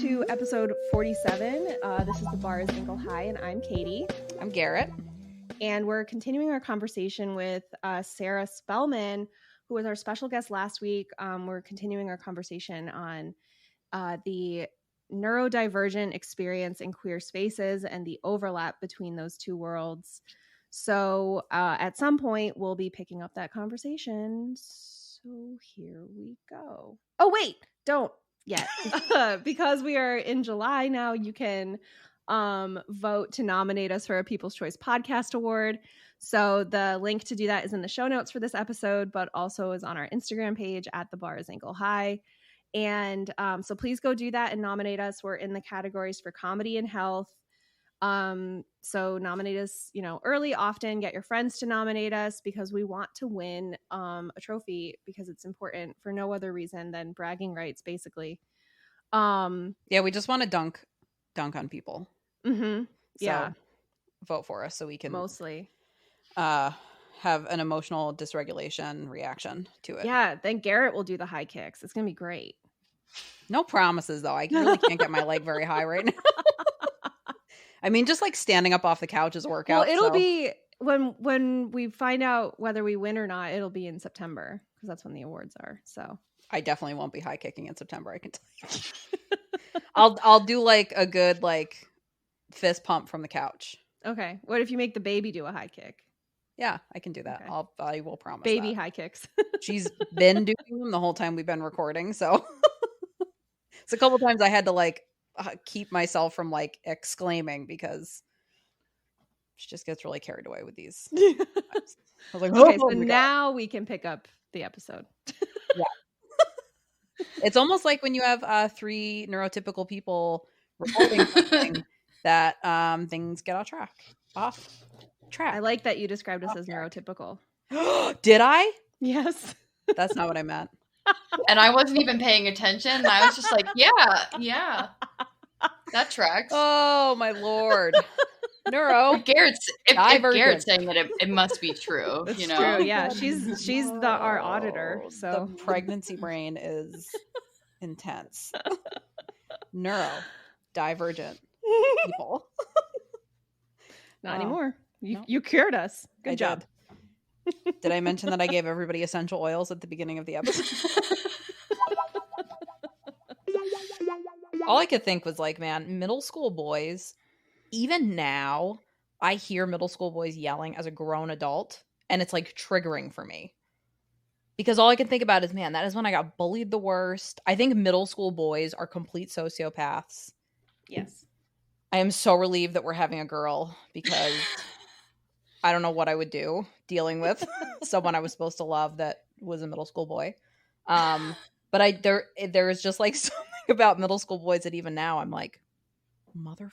to episode 47. This is The Bar is Ankle High, and I'm Katie. I'm Garrett. And we're continuing our conversation with Sarah Spellman, who was our special guest last week. We're continuing our conversation on the neurodivergent experience in queer spaces and the overlap between those two worlds. So at some point, we'll be picking up that conversation. So here we go. Oh, wait, don't yet. Because we are in July now, you can vote to nominate us for a People's Choice Podcast Award. So the link to do that is in the show notes for this episode, but also is on our Instagram page at The Bar is Ankle High. And so please go do that and nominate us. We're in the categories for comedy and health. So nominate us, early, often. Get your friends to nominate us because we want to win a trophy because it's important for no other reason than bragging rights, basically. Yeah, we just want to dunk on people. Mm-hmm. Yeah. So vote for us so we can mostly have an emotional dysregulation reaction to it. Yeah, then Garrett will do the high kicks. It's gonna be great. No promises though. I really can't get my leg very high right now. I mean, just like standing up off the couch is a workout. Well, it'll be when we find out whether we win or not. It'll be in September because that's when the awards are. So I definitely won't be high kicking in September. I can tell you. I'll do like a good like fist pump from the couch. Okay. What if you make the baby do a high kick? Yeah, I can do that. Okay. I will promise. Baby that. High kicks. She's been doing them the whole time we've been recording, so it's a couple times I had to like keep myself from like exclaiming because she just gets really carried away with these. I was like, okay, so now we can pick up the episode. Yeah. It's almost like when you have 3 neurotypical people recording something that things get off track. I like that you described us as neurotypical. Did I? Yes. That's not what I meant. And I wasn't even paying attention. I was just like, yeah. That tracks. Oh my Lord. Neuro. If Garrett's saying that it must be true. It's true. Yeah. She's our auditor. So the pregnancy brain is intense. Neurodivergent people. Not anymore. You cured us. Good job. Did I mention that I gave everybody essential oils at the beginning of the episode? All I could think was like, man, middle school boys, even now, I hear middle school boys yelling as a grown adult, and it's like triggering for me. Because all I can think about is, man, that is when I got bullied the worst. I think middle school boys are complete sociopaths. Yes. I am so relieved that we're having a girl because I don't know what I would do dealing with someone I was supposed to love that was a middle school boy. But there is just like something about middle school boys that even now I'm like, motherfuckers.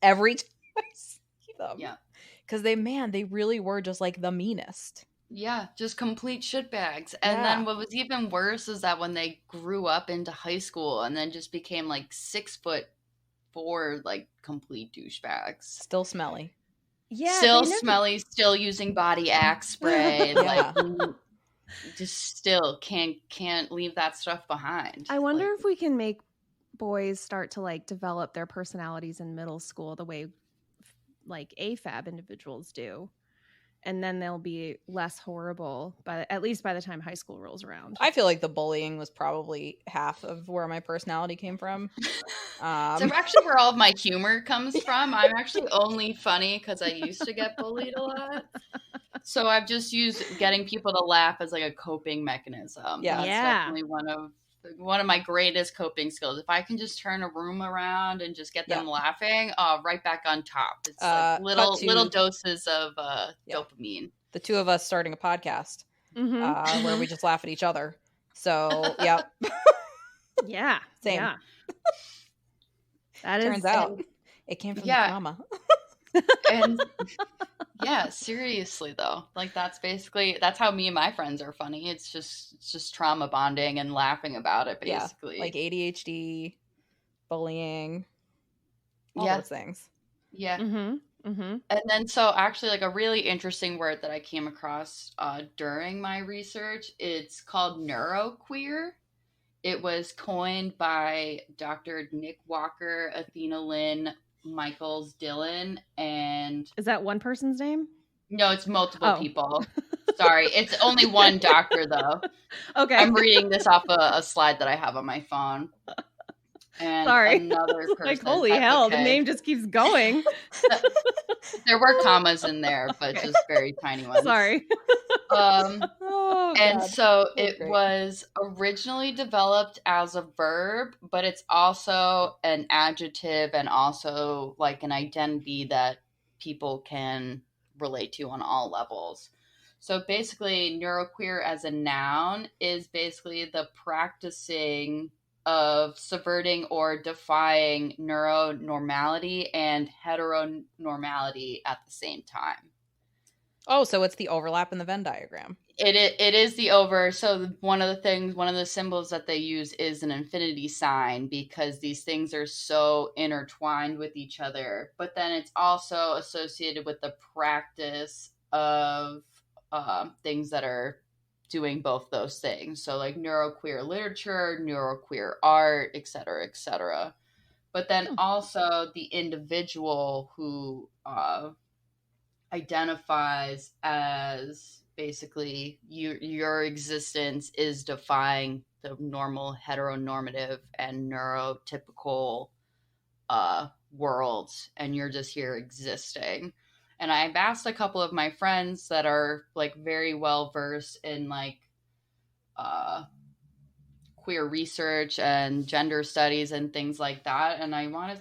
Every time I see them. Yeah. Because they really were just like the meanest. Yeah, just complete shitbags. And then what was even worse is that when they grew up into high school and then just became like 6'4", like complete douchebags. Still smelly. Yeah. Still smelly, still using body axe spray. And like just still can't leave that stuff behind. I wonder if we can make boys start to like develop their personalities in middle school the way like AFAB individuals do. And then they'll be less horrible, but at least by the time high school rolls around. I feel like the bullying was probably half of where my personality came from. So actually where all of my humor comes from. I'm actually only funny because I used to get bullied a lot. So I've just used getting people to laugh as like a coping mechanism. Yeah. That's definitely one of my greatest coping skills. If I can just turn a room around and just get them laughing, right back on top. It's like little doses of dopamine. The two of us starting a podcast where we just laugh at each other. So, yeah. Yeah. Same. Yeah. Turns out it came from the trauma. And yeah, seriously though, like that's how me and my friends are funny. It's just trauma bonding and laughing about it, basically. Like ADHD, bullying, all those things. Yeah. Mm-hmm. And then so actually like a really interesting word that I came across during my research, it's called NEUROQUEER. It was coined by Dr. Nick Walker, Athena Lynn, Michaels Dillon, and... Is that one person's name? No, it's multiple people. Sorry. It's only one doctor, though. Okay. I'm reading this off a slide that I have on my phone. And sorry. Another person. Like, holy hell, the name just keeps going. There were commas in there, but just very tiny ones. Sorry. And so it was originally developed as a verb, but it's also an adjective and also like an identity that people can relate to on all levels. So basically, neuroqueer as a noun is basically the practicing of subverting or defying neuronormality and heteronormality at the same time. Oh, so it's the overlap in the Venn diagram. It is the over. So one of the symbols that they use is an infinity sign because these things are so intertwined with each other. But then it's also associated with the practice of things that are doing both those things. So like neuroqueer literature, neuroqueer art, et cetera, et cetera. But then also the individual who identifies as basically your existence is defying the normal heteronormative and neurotypical worlds, and you're just here existing. And I've asked a couple of my friends that are like very well versed in like queer research and gender studies and things like that. And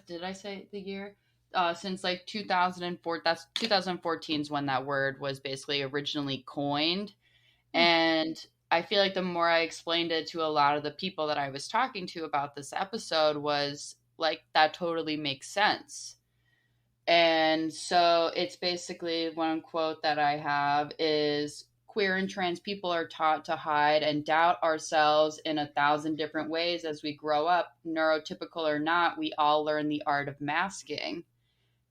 did I say the year? Since like 2004, that's 2014 is when that word was basically originally coined. And I feel like the more I explained it to a lot of the people that I was talking to about this episode was like, that totally makes sense. And so it's basically one quote that I have is, queer and trans people are taught to hide and doubt ourselves in 1,000 different ways as we grow up. Neurotypical or not, we all learn the art of masking.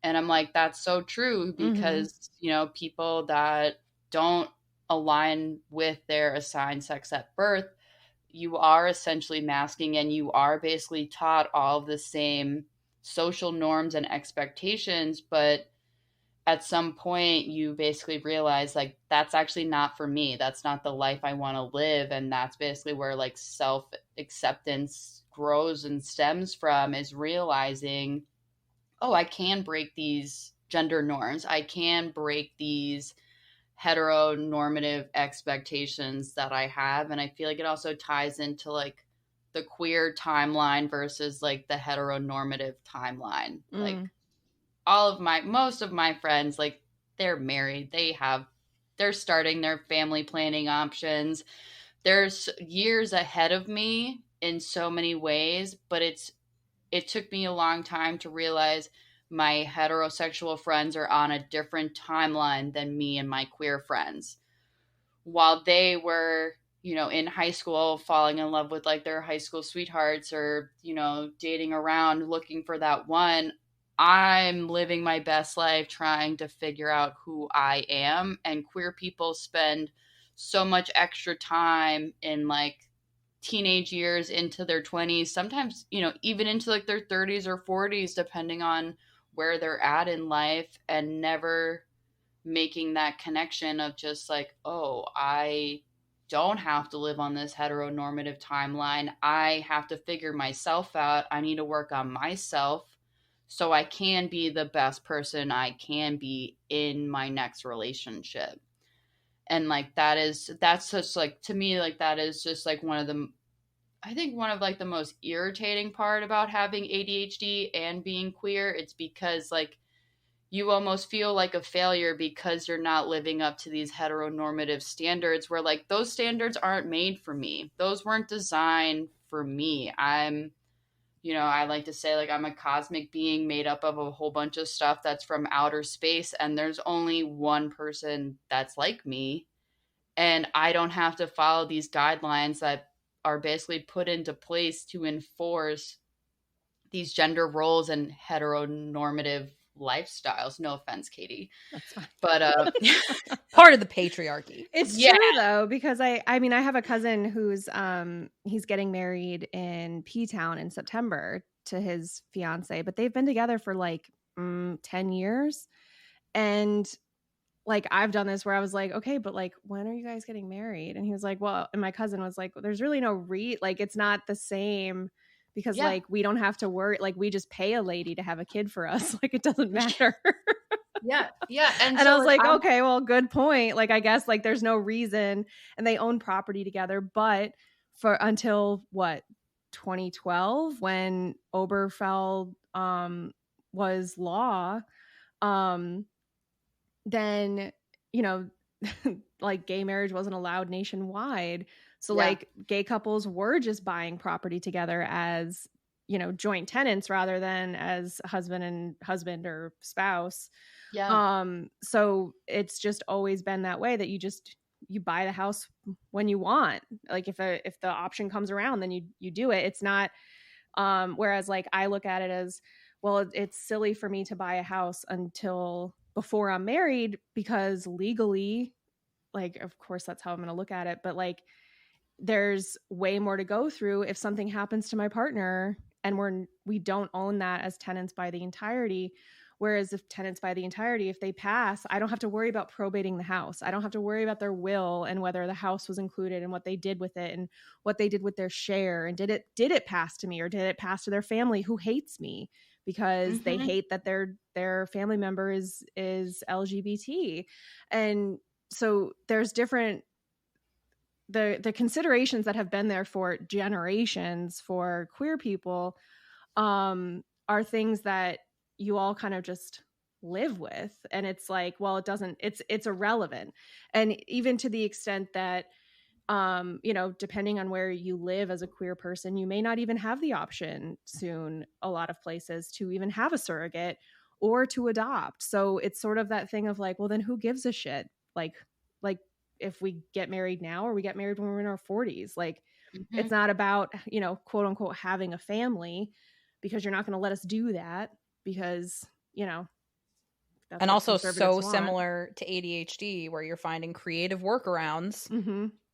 And I'm like, that's so true because, people that don't align with their assigned sex at birth, you are essentially masking and you are basically taught all of the same social norms and expectations. But at some point you basically realize like, that's actually not for me. That's not the life I want to live. And that's basically where like self-acceptance grows and stems from, is realizing, oh, I can break these gender norms. I can break these heteronormative expectations that I have. And I feel like it also ties into like the queer timeline versus like the heteronormative timeline. Like most of my friends, like they're married, they're starting their family planning options. There's years ahead of me in so many ways, but it took me a long time to realize my heterosexual friends are on a different timeline than me and my queer friends. While they were, in high school, falling in love with like their high school sweethearts or, dating around looking for that one, I'm living my best life trying to figure out who I am. And queer people spend so much extra time in like teenage years into their 20s, sometimes, even into like their 30s or 40s, depending on where they're at in life, and never making that connection of just like, oh, I don't have to live on this heteronormative timeline. I have to figure myself out. I need to work on myself so I can be the best person I can be in my next relationship. And like, that's just like, to me, like that is just like one of the most irritating part about having ADHD and being queer. It's because like you almost feel like a failure because you're not living up to these heteronormative standards, where like those standards aren't made for me. Those weren't designed for me. I like to say like I'm a cosmic being made up of a whole bunch of stuff that's from outer space, and there's only one person that's like me. And I don't have to follow these guidelines that are basically put into place to enforce these gender roles and heteronormative lifestyles. No offense, Katie. That's fine. But part of the patriarchy. It's Yeah. true though, because I mean, I have a cousin who's he's getting married in P-Town in September to his fiance, but they've been together for like 10 years. And like, I've done this where I was like, okay, but like, when are you guys getting married? And he was like, well, and my cousin was like, well, there's really no like, it's not the same because Yeah. like, we don't have to worry. Like, we just pay a lady to have a kid for us. Like, it doesn't matter. Yeah. And so I was like, okay, well, good point. Like, I guess like there's no reason, and they own property together, but for until what, 2012, when Oberfeld was law, then, you know, like gay marriage wasn't allowed nationwide. So like gay couples were just buying property together as, you know, joint tenants rather than as husband or spouse. Yeah. So it's just always been that way, that you buy the house when you want. Like if the option comes around, then you do it. It's not, whereas like I look at it as, well, it's silly for me to buy a house until before I'm married, because legally, like, of course that's how I'm going to look at it. But like, there's way more to go through if something happens to my partner and we don't own that as tenants by the entirety. Whereas if tenants by the entirety, if they pass, I don't have to worry about probating the house. I don't have to worry about their will and whether the house was included and what they did with it and what they did with their share. And did it pass to me, or did it pass to their family who hates me because they hate that their family member is LGBT. And so there's different, the considerations that have been there for generations for queer people are things that you all kind of just live with. And it's like, well, it's irrelevant. And even to the extent that, you know, depending on where you live as a queer person, you may not even have the option soon, a lot of places, to even have a surrogate or to adopt. So it's sort of that thing of like, well, then who gives a shit? Like if we get married now or we get married when we're in our 40s, like it's not about, you know, quote unquote, having a family, because you're not going to let us do that because, you know, that's and also so want. similar to ADHD, where you're finding creative workarounds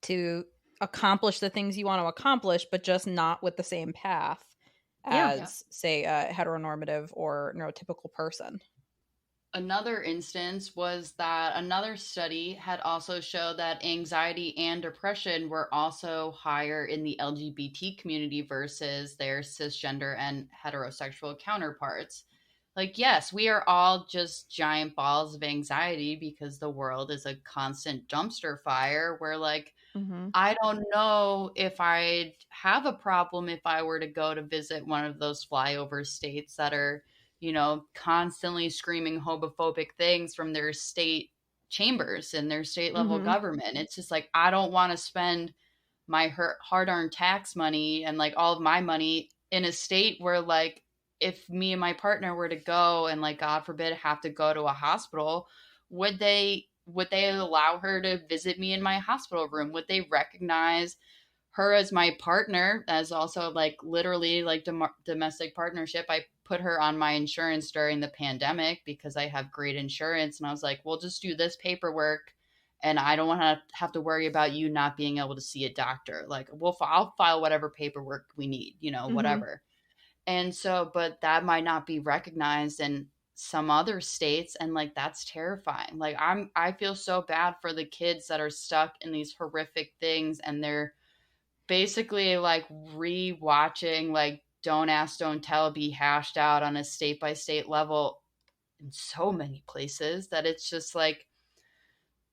to accomplish the things you want to accomplish, but just not with the same path as say a heteronormative or neurotypical person. Another instance was that another study had also showed that anxiety and depression were also higher in the LGBT community versus their cisgender and heterosexual counterparts. Like, yes, we are all just giant balls of anxiety because the world is a constant dumpster fire where, like, I don't know if I'd have a problem if I were to go to visit one of those flyover states that are, you know, constantly screaming homophobic things from their state chambers and their state level government. It's just like, I don't want to spend my hard-earned tax money and like all of my money in a state where, like, if me and my partner were to go and, like, God forbid, have to go to a hospital, would they allow her to visit me in my hospital room? Would they recognize her as my partner, as also like literally like domestic partnership? I put her on my insurance during the pandemic because I have great insurance. And I was like, we'll just do this paperwork and I don't want to have to worry about you not being able to see a doctor. Like, I'll file whatever paperwork we need, you know, whatever. And so, but that might not be recognized in some other states. And like, that's terrifying. Like, I feel so bad for the kids that are stuck in these horrific things. And they're basically like re-watching, like, Don't Ask, Don't Tell be hashed out on a state by state level in so many places that it's just like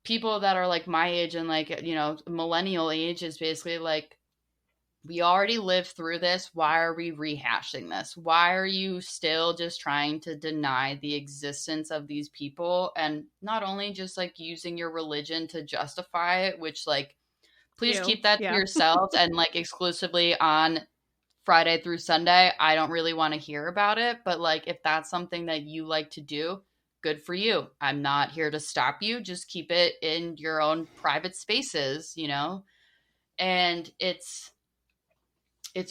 people that are like my age and like, you know, millennial age is basically like, we already lived through this. Why are we rehashing this? Why are you still just trying to deny the existence of these people? And not only just like using your religion to justify it, which like, please keep that to yourselves and like exclusively on Friday through Sunday. I don't really want to hear about it. But like, if that's something that you like to do, good for you. I'm not here to stop you. Just keep it in your own private spaces, you know? And it's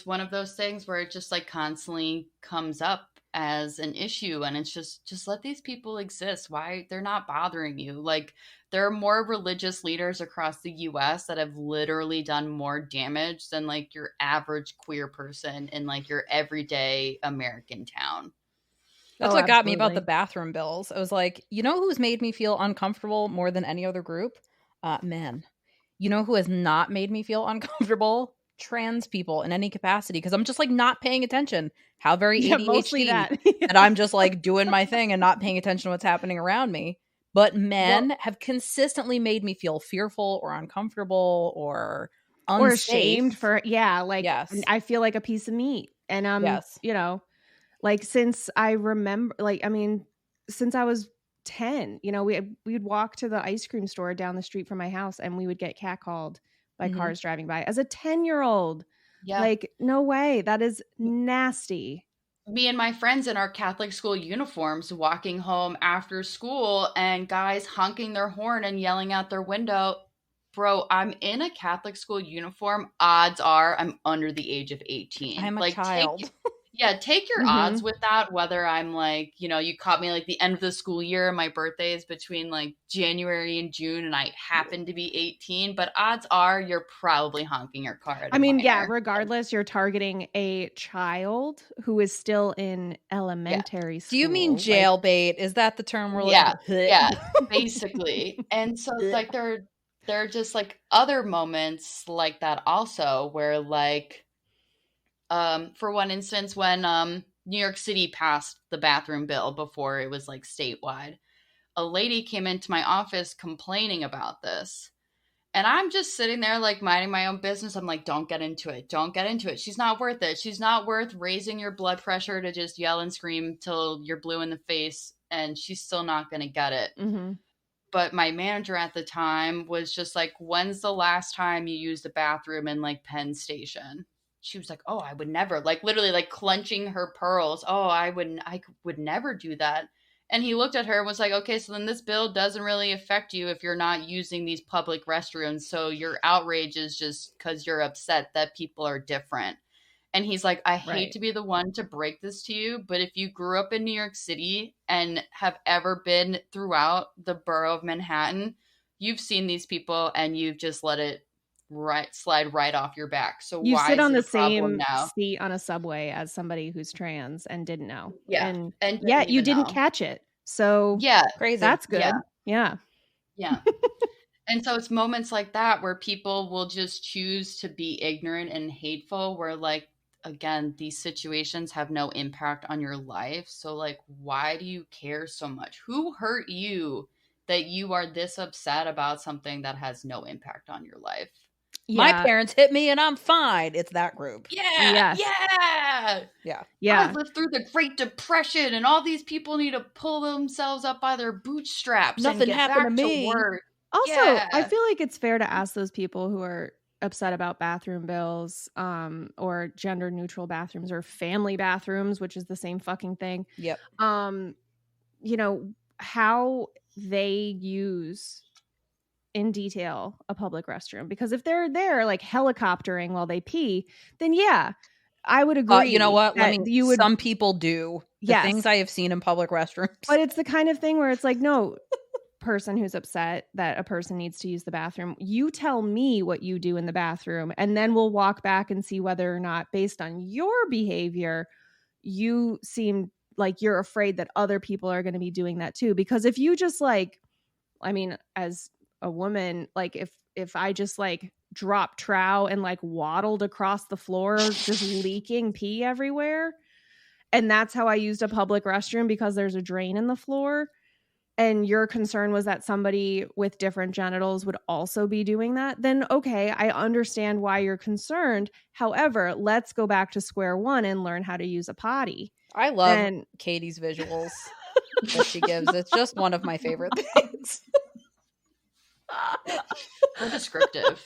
one of those things where it just like constantly comes up as an issue, and it's just let these people exist. Why they're not bothering you? Like, there are more religious leaders across the US that have literally done more damage than like your average queer person in like your everyday American town. That's what got me about the bathroom bills. I was like, you know who's made me feel uncomfortable more than any other group? Men. You know who has not made me feel uncomfortable? Trans people in any capacity, because I'm just like not paying attention. How very ADHD mostly that. And I'm just like doing my thing and not paying attention to what's happening around me. But men have consistently made me feel fearful or uncomfortable or unsafe. Or ashamed for, like, yes. I feel like a piece of meat. And, yes. you know, like since I remember, like, I mean, since I was 10, you know, we'd walk to the ice cream store down the street from my house and we would get catcalled by cars driving by as a 10-year-old. Yeah. Like, no way. That is nasty. Me and my friends in our Catholic school uniforms walking home after school and guys honking their horn and yelling out their window. Bro, I'm in a Catholic school uniform. Odds are I'm under the age of 18. I'm a child. Take your odds with that, whether I'm like, you know, you caught me like the end of the school year and my birthday is between like January and June and I happen to be 18, but odds are you're probably honking your car. Regardless, you're targeting a child who is still in elementary school. Do you mean jailbait? Is that the term we're looking for? Yeah, basically. And so it's like there are just like other moments like that also where like, for one instance, when New York City passed the bathroom bill before it was like statewide, a lady came into my office complaining about this. And I'm just sitting there like minding my own business. I'm like, don't get into it. Don't get into it. She's not worth it. She's not worth raising your blood pressure to just yell and scream till you're blue in the face. And she's still not going to get it. But my manager at the time was just like, when's the last time you used the bathroom in like Penn Station? She was like, oh, I would never, like literally like clenching her pearls. Oh, I would never do that. And he looked at her and was like, okay, so then this bill doesn't really affect you if you're not using these public restrooms. So your outrage is just because you're upset that people are different. And he's like, I hate to be the one to break this to you, but if you grew up in New York City and have ever been throughout the borough of Manhattan, you've seen these people and you've just let it slide right off your back. So you why sit on the same seat on a subway as somebody who's trans and didn't know. And you didn't catch it. So crazy. That's good. Yeah. And so it's moments like that where people will just choose to be ignorant and hateful, where like, again, these situations have no impact on your life. So like, why do you care so much? Who hurt you that you are this upset about something that has no impact on your life? My parents hit me and I'm fine. It's that group. Yeah. I lived through the Great Depression and all these people need to pull themselves up by their bootstraps. Nothing and get happened back to me. work. Also, I feel like it's fair to ask those people who are upset about bathroom bills, or gender neutral bathrooms or family bathrooms, which is the same fucking thing. Yep. You know, how they use in detail a public restroom, because if they're there like helicoptering while they pee, then I would agree. You know what? Some people do the things I have seen in public restrooms, but it's the kind of thing where it's like, no person who's upset that a person needs to use the bathroom, you tell me what you do in the bathroom, and then we'll walk back and see whether or not, based on your behavior, you seem like you're afraid that other people are going to be doing that too. Because if you just like, I mean, as a woman, like if I just like dropped trow and like waddled across the floor just leaking pee everywhere, and that's how I used a public restroom because there's a drain in the floor, and your concern was that somebody with different genitals would also be doing that, then okay, I understand why you're concerned. However, let's go back to square one and learn how to use a potty. I love Katie's visuals that she gives. It's just one of my favorite things. So descriptive.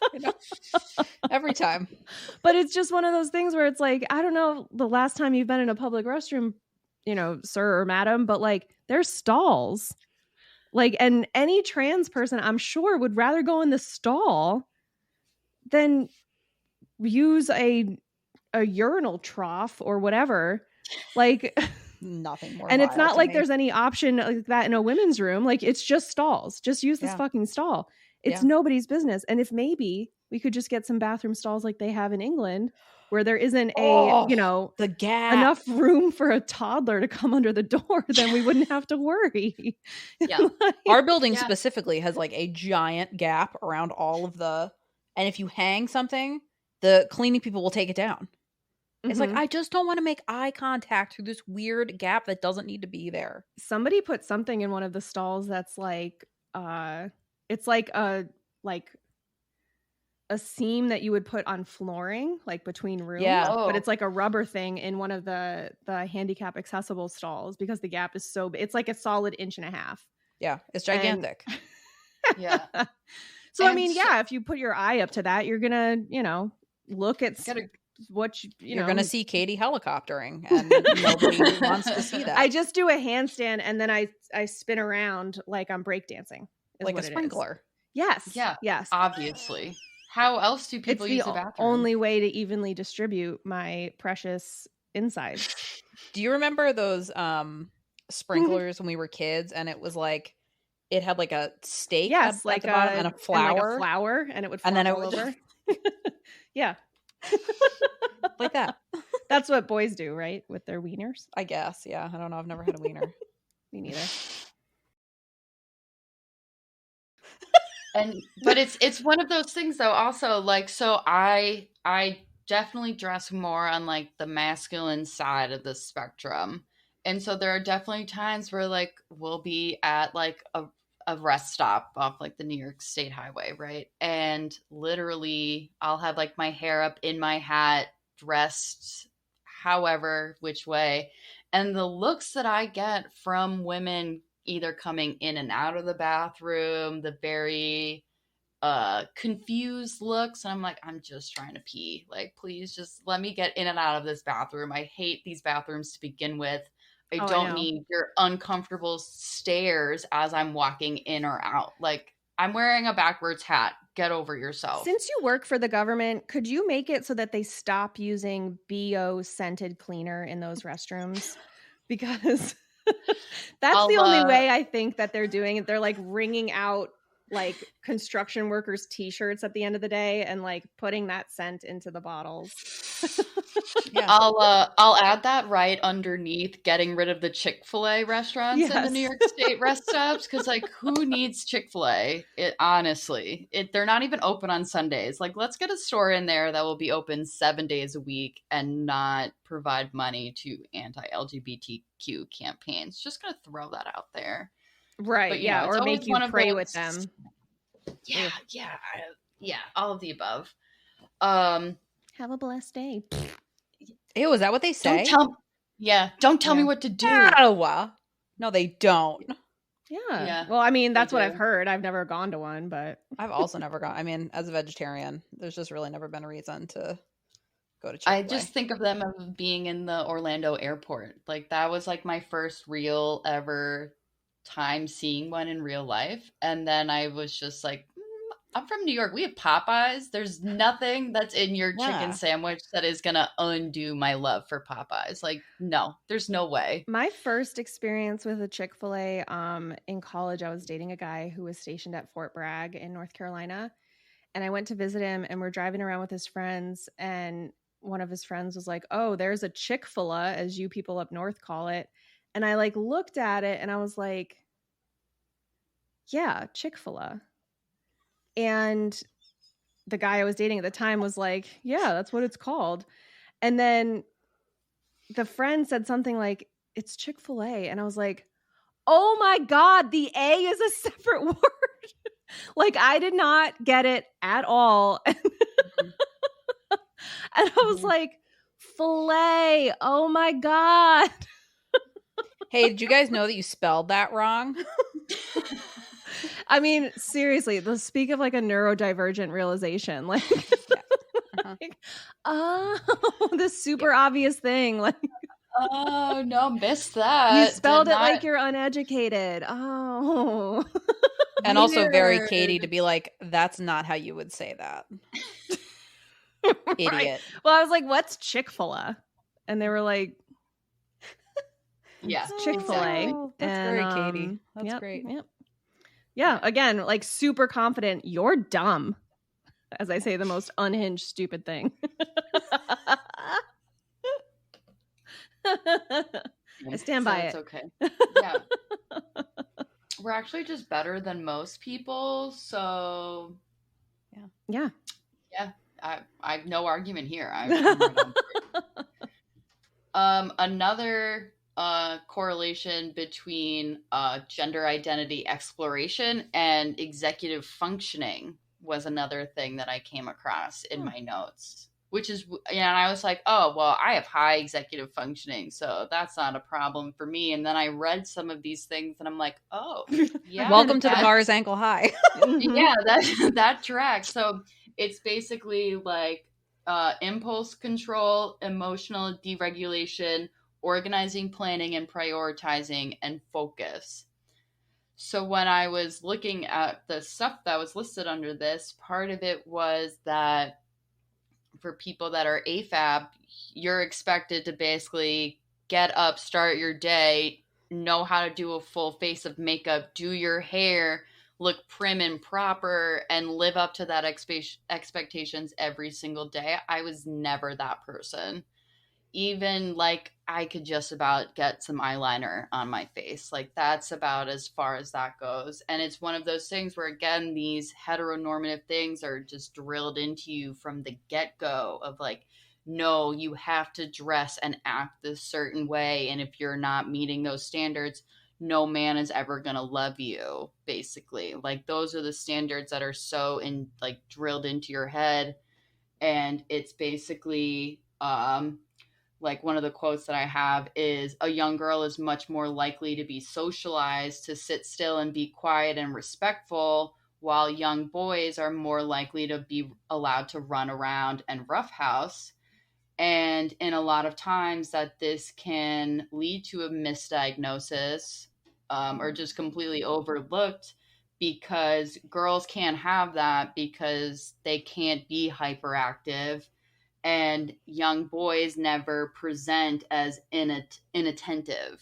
Every time. But it's just one of those things where it's like, I don't know the last time you've been in a public restroom, you know, sir or madam, but like there's stalls. Like, and any trans person, I'm sure, would rather go in the stall than use a urinal trough or whatever. Like, nothing more. And it's not like there's any option like that in a women's room. Like, it's just stalls. Just use this fucking stall. It's nobody's business. And if maybe we could just get some bathroom stalls like they have in England, where there isn't the gap, enough room for a toddler to come under the door, then we wouldn't have to worry. Yeah. Our building specifically has like a giant gap around all of the, and if you hang something, the cleaning people will take it down. It's like, I just don't want to make eye contact through this weird gap that doesn't need to be there. Somebody put something in one of the stalls that's like, it's like a seam that you would put on flooring, like between rooms. Yeah. But it's like a rubber thing in one of the handicap accessible stalls because the gap is so big. It's like a solid 1.5 inches. Yeah, it's gigantic. Yeah. So, I mean, if you put your eye up to that, you're going to, look at what you're going to see Katie helicoptering, and nobody wants to see that. I just do a handstand and then I spin around like I'm breakdancing. Like a sprinkler. Yes. Yeah. Yes. Obviously. How else do people use the bathroom? It's the only way to evenly distribute my precious insides. Do you remember those sprinklers when we were kids, and it was like, it had like a stake at the bottom and a flower, and it would fall all over. Yeah. Like that. That's what boys do, right? With their wieners. I guess. Yeah. I don't know. I've never had a wiener. Me neither. But it's one of those things though, also, like, so I definitely dress more on like the masculine side of the spectrum. And so there are definitely times where like we'll be at like a rest stop off like the New York State Highway, right? And literally I'll have like my hair up in my hat, dressed however which way. And the looks that I get from women either coming in and out of the bathroom, the very confused looks, and I'm like, I'm just trying to pee. Like, please just let me get in and out of this bathroom. I hate these bathrooms to begin with. I don't need your uncomfortable stares as I'm walking in or out. Like, I'm wearing a backwards hat. Get over yourself. Since you work for the government, could you make it so that they stop using BO scented cleaner in those restrooms? Because that's the only way I think that they're doing it. They're like wringing out like construction workers' t-shirts at the end of the day and like putting that scent into the bottles. Yeah. I'll add that right underneath getting rid of the Chik-Fil-A restaurants in the New York State rest stops, because like, who needs Chik-Fil-A? Honestly, they're not even open on Sundays. Like, let's get a store in there that will be open 7 days a week and not provide money to anti-LGBTQ campaigns. Just gonna throw that out there. Right. But, yeah. Or make you pray with them. Yeah. Yeah. All of the above. Have a blessed day. Ew, is that what they say? Don't tell me what to do. No, they don't. Yeah. Well, I mean, that's what I've heard. I've never gone to one, but I've also never gone. I mean, as a vegetarian, there's just really never been a reason to go to Chik-Fil-A. I just think of them as being in the Orlando airport. Like, that was like my first real ever time seeing one in real life. And then I was just like, I'm from New York. We have Popeyes. There's nothing that's in your chicken sandwich that is going to undo my love for Popeyes. Like, no, there's no way. My first experience with a Chik-Fil-A in college, I was dating a guy who was stationed at Fort Bragg in North Carolina. And I went to visit him, and we're driving around with his friends. And one of his friends was like, oh, there's a Chick-fil-A, as you people up north call it. And I like looked at it and I was like, yeah, Chick-fil-A. And the guy I was dating at the time was like, yeah, that's what it's called. And then the friend said something like, it's Chick-fil-A. And I was like, oh my God, the A is a separate word. Like, I did not get it at all. And I was like, filet. Oh my God. Hey, did you guys know that you spelled that wrong? I mean, seriously, let's speak of like a neurodivergent realization. Like, like, oh, this super obvious thing. Like, oh no, missed that. You spelled it like you're uneducated. Oh. And also very Katie to be like, that's not how you would say that. Idiot. Right. Well, I was like, what's Chick-fil-A? And they were like, Yeah, Chick-Fil-A. exactly. That's great, Katie. That's great. Yeah, again, like super confident. You're dumb. As I say, the most unhinged, stupid thing. I stand by it. It's okay. Yeah. We're actually just better than most people, so Yeah. I've no argument here. I'm right on board. Another correlation between gender identity exploration and executive functioning was another thing that I came across in my notes, which is, and I was like, oh, well, I have high executive functioning, so that's not a problem for me. And then I read some of these things and I'm like, oh, yeah. Welcome to the bars ankle high. Yeah, that tracks. So it's basically like impulse control, emotional deregulation, organizing, planning, and prioritizing, and focus. So when I was looking at the stuff that was listed under this, part of it was that for people that are AFAB, you're expected to basically get up, start your day, know how to do a full face of makeup, do your hair, look prim and proper, and live up to that expectations every single day. I was never that person. Even like I could just about get some eyeliner on my face. Like that's about as far as that goes. And it's one of those things where, again, these heteronormative things are just drilled into you from the get-go of like, no, you have to dress and act this certain way. And if you're not meeting those standards, no man is ever going to love you, basically. Like those are the standards that are so like drilled into your head. And it's basically, like one of the quotes that I have is, a young girl is much more likely to be socialized to sit still and be quiet and respectful, while young boys are more likely to be allowed to run around and roughhouse. And in a lot of times that this can lead to a misdiagnosis or just completely overlooked, because girls can't have that because they can't be hyperactive. And young boys never present as inattentive,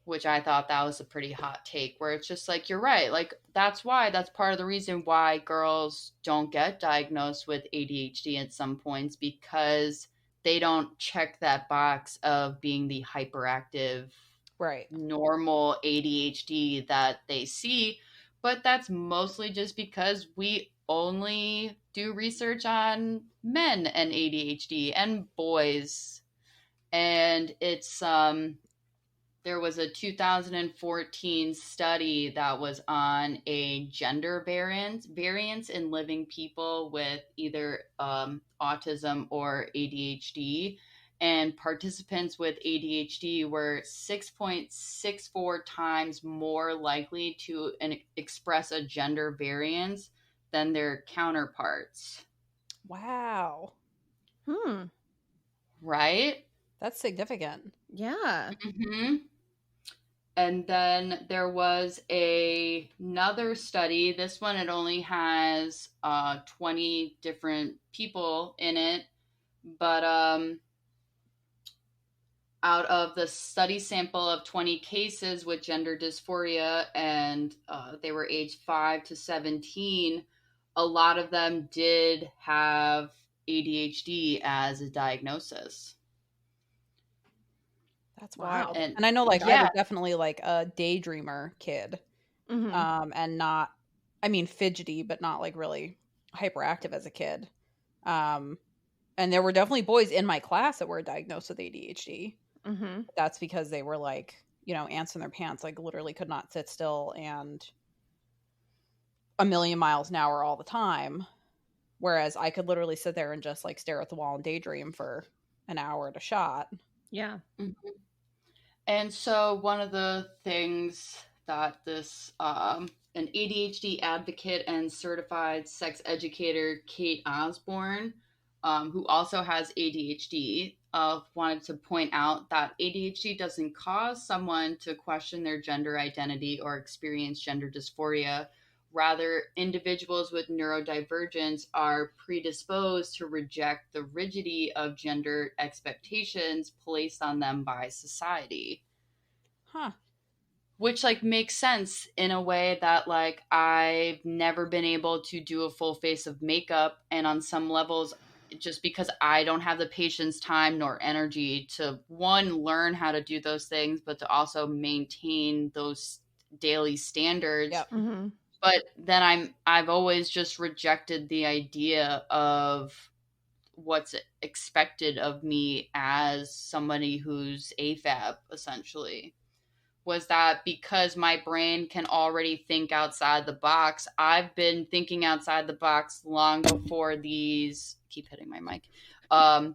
which I thought that was a pretty hot take, where it's just like, you're right. Like, that's part of the reason why girls don't get diagnosed with ADHD at some points, because they don't check that box of being the hyperactive, right, normal ADHD that they see. But that's mostly just because we only do research on men and ADHD and boys. And it's there was a 2014 study that was on a gender variance in living people with either autism or ADHD. And participants with ADHD were 6.64 times more likely to express a gender variance than their counterparts. Wow. Right? That's significant. Yeah. Mm-hmm. And then there was another study. This one, it only has 20 different people in it. But out of the study sample of 20 cases with gender dysphoria, and they were aged 5 to 17, a lot of them did have ADHD as a diagnosis. That's wild. Wow. And I know, like, I was definitely like a daydreamer kid. And not, I mean, fidgety, but not like really hyperactive as a kid. And there were definitely boys in my class that were diagnosed with ADHD. That's because they were like, you know, ants in their pants, like literally could not sit still and a million miles an hour all the time. Whereas I could literally sit there and just like stare at the wall and daydream for an hour at a shot. Yeah. And so one of the things that this an ADHD advocate and certified sex educator, Kate Osborne, who also has ADHD, wanted to point out that ADHD doesn't cause someone to question their gender identity or experience gender dysphoria. Rather, individuals with neurodivergence are predisposed to reject the rigidity of gender expectations placed on them by society. Huh. Which, like, makes sense in a way that, like, I've never been able to do a full face of makeup, and on some levels, just because I don't have the patience, time, nor energy to, one, learn how to do those things, but to also maintain those daily standards. Yep. Mm-hmm. But then I've always just rejected the idea of what's expected of me as somebody who's AFAB, essentially. Was that because my brain can already think outside the box. I've been thinking outside the box long before these. Keep hitting my mic.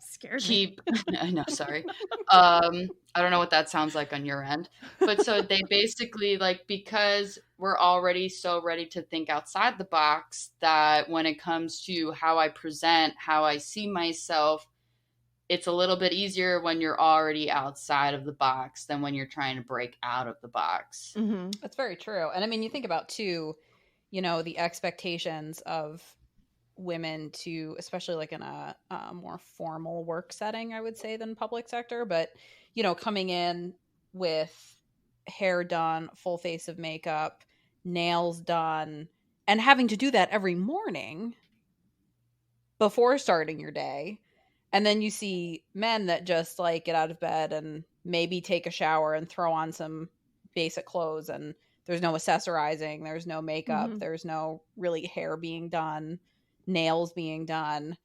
Scared me. I know, sorry. I don't know what that sounds like on your end. But so they basically, like, because we're already so ready to think outside the box, that when it comes to how I present, how I see myself, it's a little bit easier when you're already outside of the box than when you're trying to break out of the box. Mm-hmm. That's very true. And I mean, you think about too, you know, the expectations of women to, especially like in a more formal work setting, I would say, than public sector, but, you know, coming in with hair done, full face of makeup, nails done, and having to do that every morning before starting your day. And then you see men that just like get out of bed and maybe take a shower and throw on some basic clothes, and there's no accessorizing, there's no makeup, Mhm. there's no really hair being done, nails being done.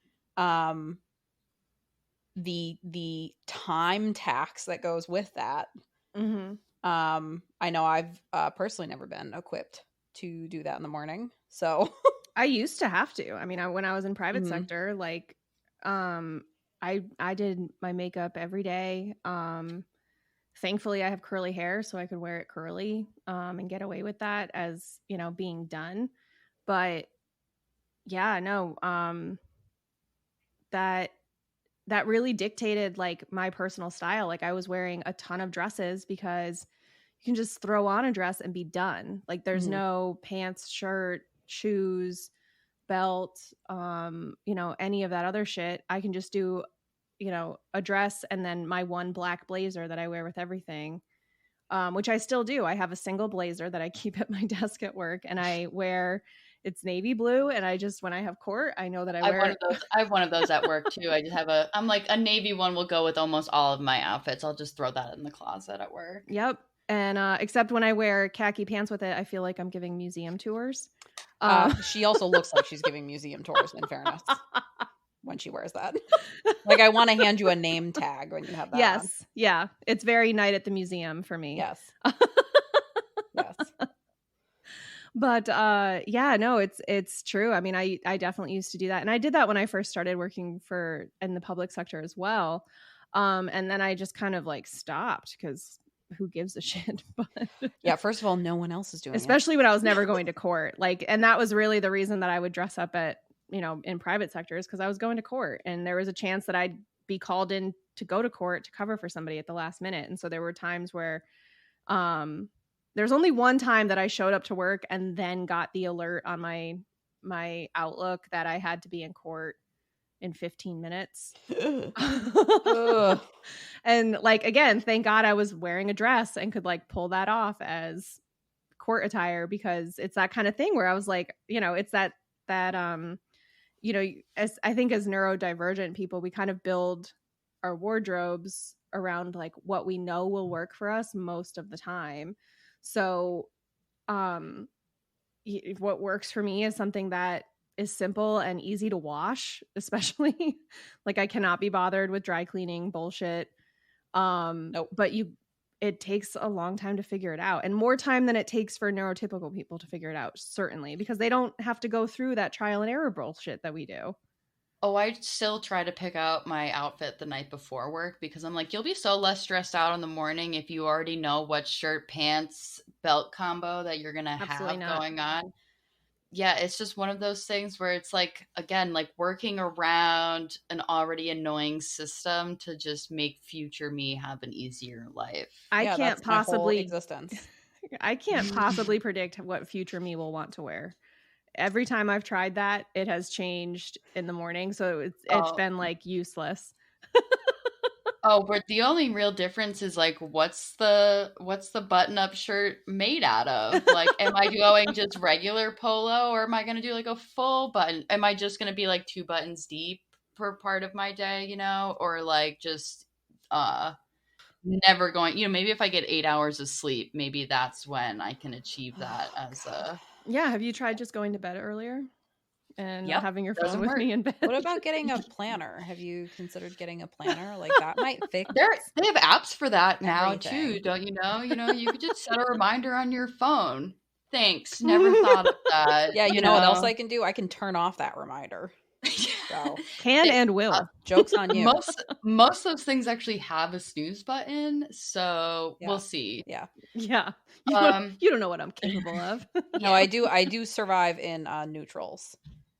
The time tax that goes with that. Mm-hmm. I know I've personally never been equipped to do that in the morning. So I used to have to. I mean, when I was in private Mhm. sector, like, I did my makeup every day. Thankfully, I have curly hair, so I could wear it curly, and get away with that as, you know, being done. But yeah, no, that really dictated like my personal style. Like I was wearing a ton of dresses because you can just throw on a dress and be done. Like there's Mhm. no pants, shirt, shoes, belt, you know, any of that other shit. I can just do, you know, a dress and then my one black blazer that I wear with everything, which I still do. I have a single blazer that I keep at my desk at work, and I wear, it's navy blue, and I just, when I have court, I know that I wear it. I have one of those at work too. I just have I'm like, a navy one will go with almost all of my outfits. I'll just throw that in the closet at work. Yep. And except when I wear khaki pants with it, I feel like I'm giving museum tours. She also looks like she's giving museum tours, in fairness, when she wears that. Like, I want to hand you a name tag when you have that Yes. on. Yeah. It's very night at the museum for me. Yes. Yes. But yeah, no, it's true. I mean, I definitely used to do that. And I did that when I first started working in the public sector as well. And then I just kind of like stopped because who gives a shit? But Yeah, first of all, no one else is doing especially when I was never going to court. Like, and that was really the reason that I would dress up at, you know, in private sectors, because I was going to court and there was a chance that I'd be called in to go to court to cover for somebody at the last minute. And so there were times where there's only one time that I showed up to work and then got the alert on my Outlook that I had to be in court in 15 minutes. it. And like, again, thank God I was wearing a dress and could like pull that off as court attire, because it's that kind of thing where I was like, you know, it's that you know, as I think as neurodivergent people, we kind of build our wardrobes around like what we know will work for us most of the time. So what works for me is something that is simple and easy to wash, especially like I cannot be bothered with dry cleaning bullshit. Nope. But it takes a long time to figure it out, and more time than it takes for neurotypical people to figure it out, certainly, because they don't have to go through that trial and error bullshit that we do. Oh, I still try to pick out my outfit the night before work, because I'm like, you'll be so less stressed out in the morning if you already know what shirt, pants, belt combo that you're going to have going on. Yeah, it's just one of those things where it's like, again, like working around an already annoying system to just make future me have an easier life. I can't possibly existence. I can't possibly predict what future me will want to wear. every time I've tried that, it has changed in the morning. So it's been like useless. Oh, but the only real difference is like, what's the button-up shirt made out of? Like, am I going just regular polo, or am I going to do like a full button? Am I just going to be like 2 buttons deep for part of my day, you know, or like just never going, you know, maybe if I get 8 hours of sleep, maybe that's when I can achieve that as a. Yeah, have you tried just going to bed earlier and not having your phone doesn't with work. me in bed? What about getting a planner? Have you considered getting a planner? Like that might fix. They have apps for that now everything. too, don't you know? You know, you could just set a reminder on your phone. Thanks, never thought of that. Yeah, you know what else I can do? I can turn off that reminder. So Can and will. joke's on you. Most of those things actually have a snooze button, so Yeah. we'll see. Yeah. Yeah. You don't know what I'm capable of. No, I do survive in neutrals.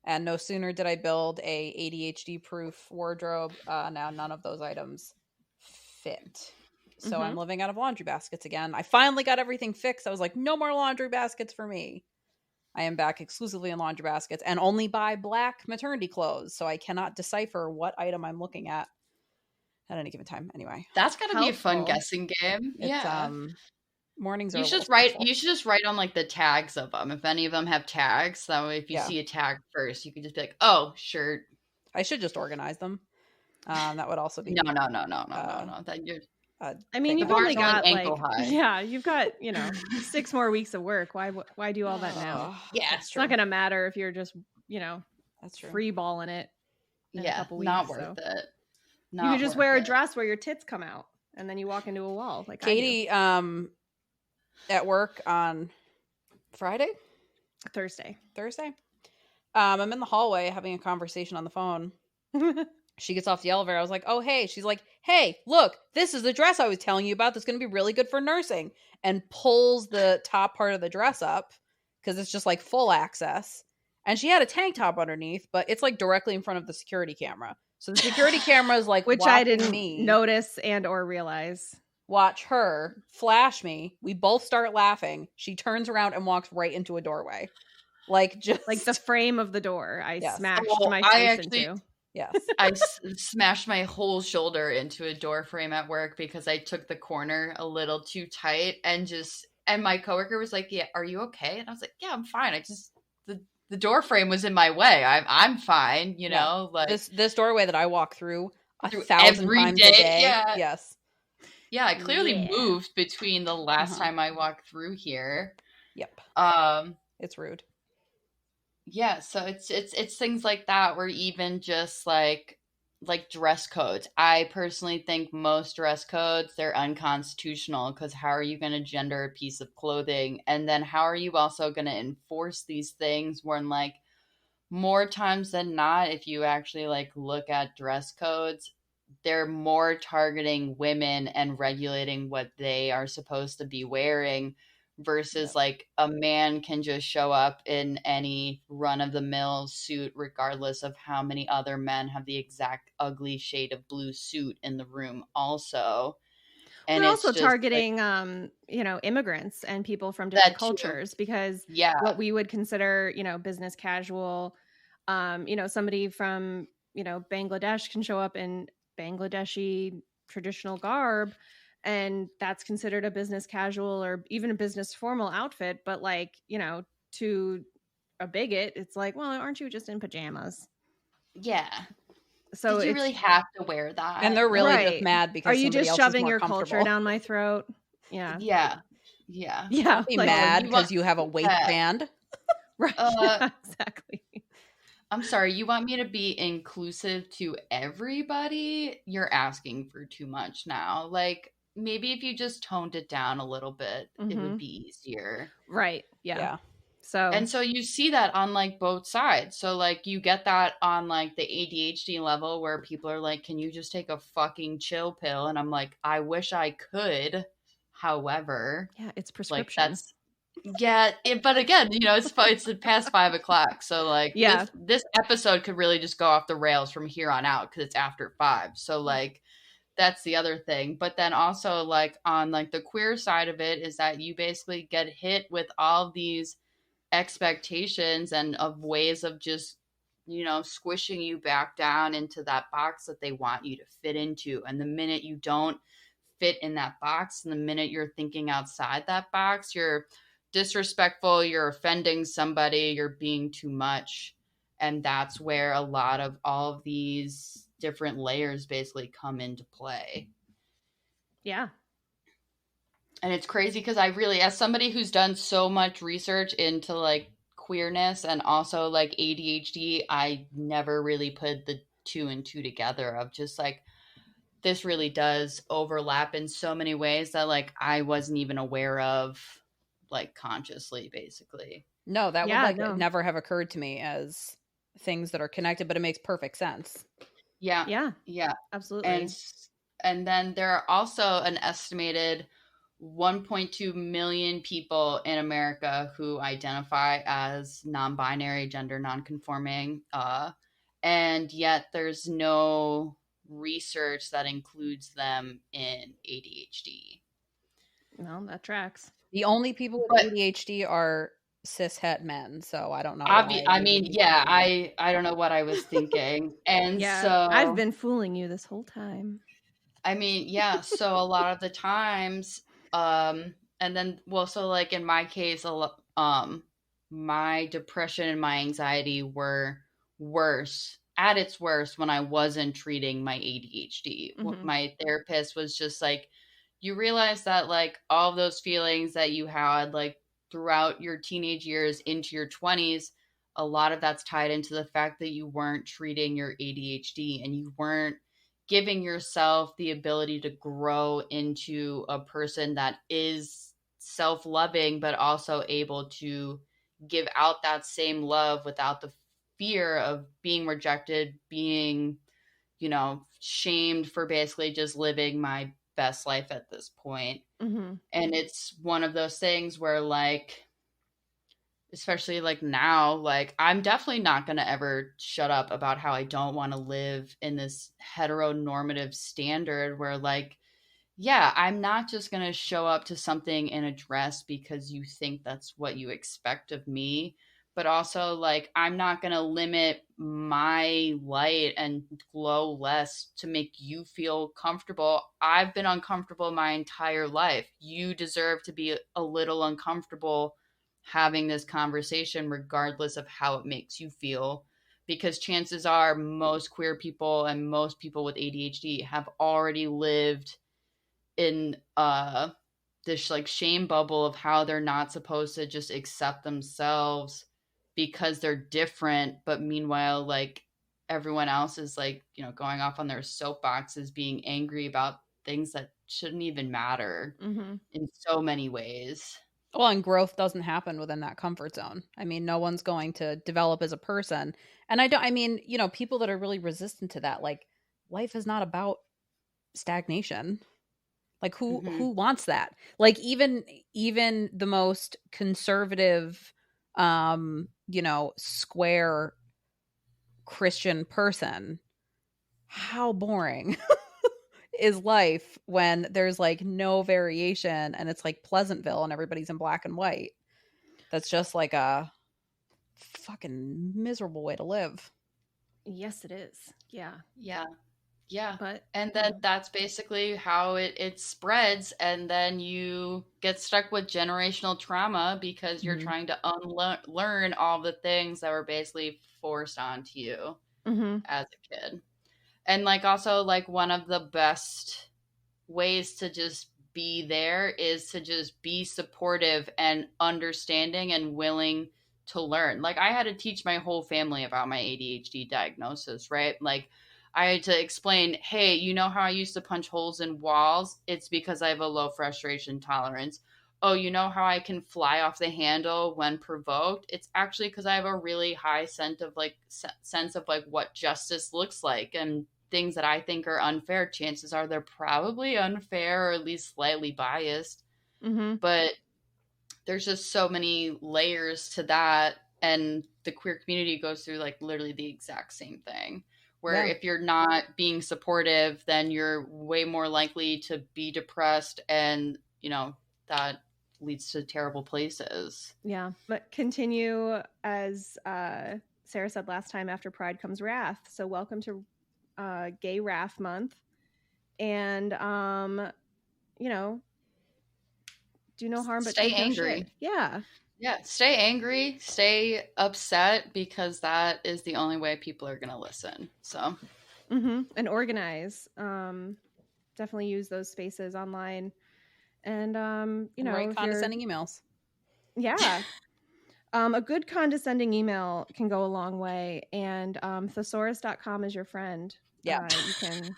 And no sooner did I build a ADHD proof wardrobe, now none of those items fit. So I'm living out of laundry baskets again. I finally got everything fixed. I was like, no more laundry baskets for me. I am back exclusively in laundry baskets and only buy black maternity clothes. So I cannot decipher what item I'm looking at any given time. Anyway, That's gotta be a fun Helpful. guessing game. it's, mornings are You a should little stressful. you should just write on like the tags of them. If any of them have tags, that way if you Yeah. see a tag first, you could just be like, "Oh, shirt." I should just organize them. That would also be No. That you're. I mean, you've The only bar's got only like ankle high. yeah, you've got 6 more weeks of work. Why do all that now? Yeah, that's It's true. not gonna matter if you're just That's true. free balling it. In a couple weeks, not so. worth it. You could just wear a dress where your tits come out, and then you walk into a wall like Katie, at work on Friday, I do. Thursday. I'm in the hallway having a conversation on the phone. She gets off the elevator. I was like, oh, hey. She's like, hey, look, this is the dress I was telling you about that's going to be really good for nursing. And pulls the top part of the dress up because it's just like full access. And she had a tank top underneath, but it's like directly in front of the security camera. So the security camera is like, which I watching didn't me notice and or realize. watch her flash me. We both start laughing. She turns around and walks right into a doorway. Like just Like the frame of the door. I Yes. smashed Well, my I face actually- into. yes. I smashed my whole shoulder into a door frame at work because I took the corner a little too tight and my coworker was like, "Yeah, are you okay?" And I was like, "Yeah, I'm fine. I just the door frame was in my way. I'm fine, you know." Like This doorway that I walk through Through 1,000 every times day, a day. yeah. Yes. yeah, I clearly Yeah. moved between the last Uh-huh. time I walked through here. Yep. It's rude. Yeah, so it's things like that where even just like dress codes. I personally think most dress codes, they're unconstitutional because how are you going to gender a piece of clothing? And then how are you also going to enforce these things when like more times than not, if you actually like look at dress codes, they're more targeting women and regulating what they are supposed to be wearing versus like a man can just show up in any run-of-the-mill suit regardless of how many other men have the exact ugly shade of blue suit in the room also. And We're it's also just, targeting immigrants and people from different That too. cultures because yeah, what we would consider business casual, somebody from Bangladesh can show up in Bangladeshi traditional garb, and that's considered a business casual or even a business formal outfit. But like, to a bigot, it's like, well, aren't you just in pajamas? yeah. So Did you it's really have to wear that? And they're really Right. just mad because are you somebody just else is shoving more your culture comfortable. down my throat? Yeah. yeah. Yeah. Be like- mad you because want- you have a waistband. Right. Uh, exactly. I'm sorry, you want me to be inclusive to everybody? You're asking for too much now. Like, maybe if you just toned it down a little bit, it Mhm. would be easier. Right. Yeah. Yeah. So And so you see that on like both sides. So like you get that on like the ADHD level where people are like, "Can you just take a fucking chill pill?" And I'm like, "I wish I could." However, yeah, it's like prescription. that's but again, it's past 5:00, so like Yeah. this episode could really just go off the rails from here on out because it's after 5. So like that's the other thing. But then also like on like the queer side of it is that you basically get hit with all these expectations and of ways of just, squishing you back down into that box that they want you to fit into. And the minute you don't fit in that box, and the minute you're thinking outside that box, you're disrespectful, you're offending somebody, you're being too much. And that's where a lot of all of these different layers basically come into play. Yeah. And it's crazy because I really, as somebody who's done so much research into like queerness and also like ADHD, I never really put the 2 and 2 together of just like, this really does overlap in so many ways that like I wasn't even aware of, like consciously, basically. No, that would never have occurred to me as things that are connected, but it makes perfect sense. Yeah, absolutely. And then there are also an estimated 1.2 million people in America who identify as non-binary, gender non-conforming, and yet there's no research that includes them in ADHD. Well, that tracks. The only people with ADHD are cis-het men, so I don't know. I mean, yeah, I don't know what I was thinking. And so I've been fooling you this whole time. I mean, yeah, so a lot of the times, and then, well, so like in my case, my depression and my anxiety were worse, at its worst, when I wasn't treating my ADHD. Mm-hmm. My therapist was just like, you realize that like all of those feelings that you had like throughout your teenage years into your 20s, a lot of that's tied into the fact that you weren't treating your ADHD and you weren't giving yourself the ability to grow into a person that is self-loving, but also able to give out that same love without the fear of being rejected, being, shamed for basically just living my best life at this point. Mm-hmm. And it's one of those things where like, especially like now, like I'm definitely not going to ever shut up about how I don't want to live in this heteronormative standard where like, yeah, I'm not just going to show up to something in a dress because you think that's what you expect of me, but also like I'm not going to limit my light and glow less to make you feel comfortable. I've been uncomfortable my entire life. You deserve to be a little uncomfortable having this conversation regardless of how it makes you feel, because chances are most queer people and most people with ADHD have already lived in this like shame bubble of how they're not supposed to just accept themselves because they're different, but meanwhile like everyone else is like, going off on their soapboxes, being angry about things that shouldn't even matter in so many ways. Well, and growth doesn't happen within that comfort zone. I mean, no one's going to develop as a person. And people that are really resistant to that, like life is not about stagnation. Like who wants that? Like even the most conservative, square Christian person, how boring is life when there's like no variation and it's like Pleasantville and everybody's in black and white. That's just like a fucking miserable way to live. Yes, it is. Yeah. But and then that's basically how it spreads, and then you get stuck with generational trauma because you're trying to unlearn all the things that were basically forced onto you as a kid. And like also like one of the best ways to just be there is to just be supportive and understanding and willing to learn. Like I had to teach my whole family about my ADHD diagnosis, right? Like I had to explain, hey, you know how I used to punch holes in walls? It's because I have a low frustration tolerance. Oh, you know how I can fly off the handle when provoked? It's actually because I have a really high sense of like what justice looks like, and things that I think are unfair, chances are they're probably unfair or at least slightly biased. But there's just so many layers to that, and the queer community goes through like literally the exact same thing, where if you're not being supportive, then you're way more likely to be depressed, and that leads to terrible places. Yeah. But continue, as Sarah said last time, after Pride comes Wrath. So welcome to Gay Wrath Month. And, you know, do no harm, but stay take no angry. shit. Yeah. Yeah. Stay angry, stay upset, because that is the only way people are going to listen. So. And organize. Definitely use those spaces online. And, you know, write condescending emails. Yeah. A good condescending email can go a long way. And thesaurus.com is your friend. Yeah. You can.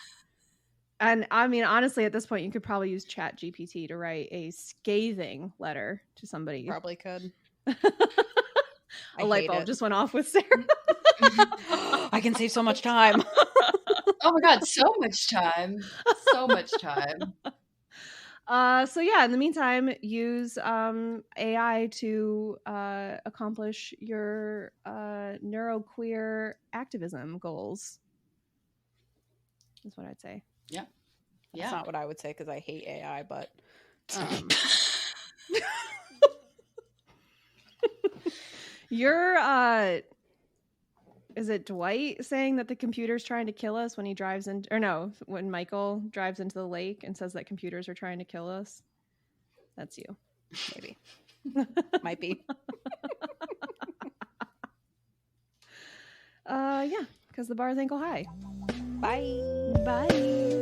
And I mean, honestly, at this point, you could probably use ChatGPT to write a scathing letter to somebody. Probably could. A light bulb just went off with Sarah. I can save so much time. Oh my God, so much time. So much time. So yeah, in the meantime, use AI to accomplish your neuroqueer activism goals. That's what I'd say. Yeah. That's not what I would say, because I hate AI, but you're is it Dwight saying that the computer's trying to kill us when he drives in, or no, when Michael drives into the lake and says that computers are trying to kill us? That's you. Maybe. Might be. Yeah, because the bar's ankle high. Bye. Bye.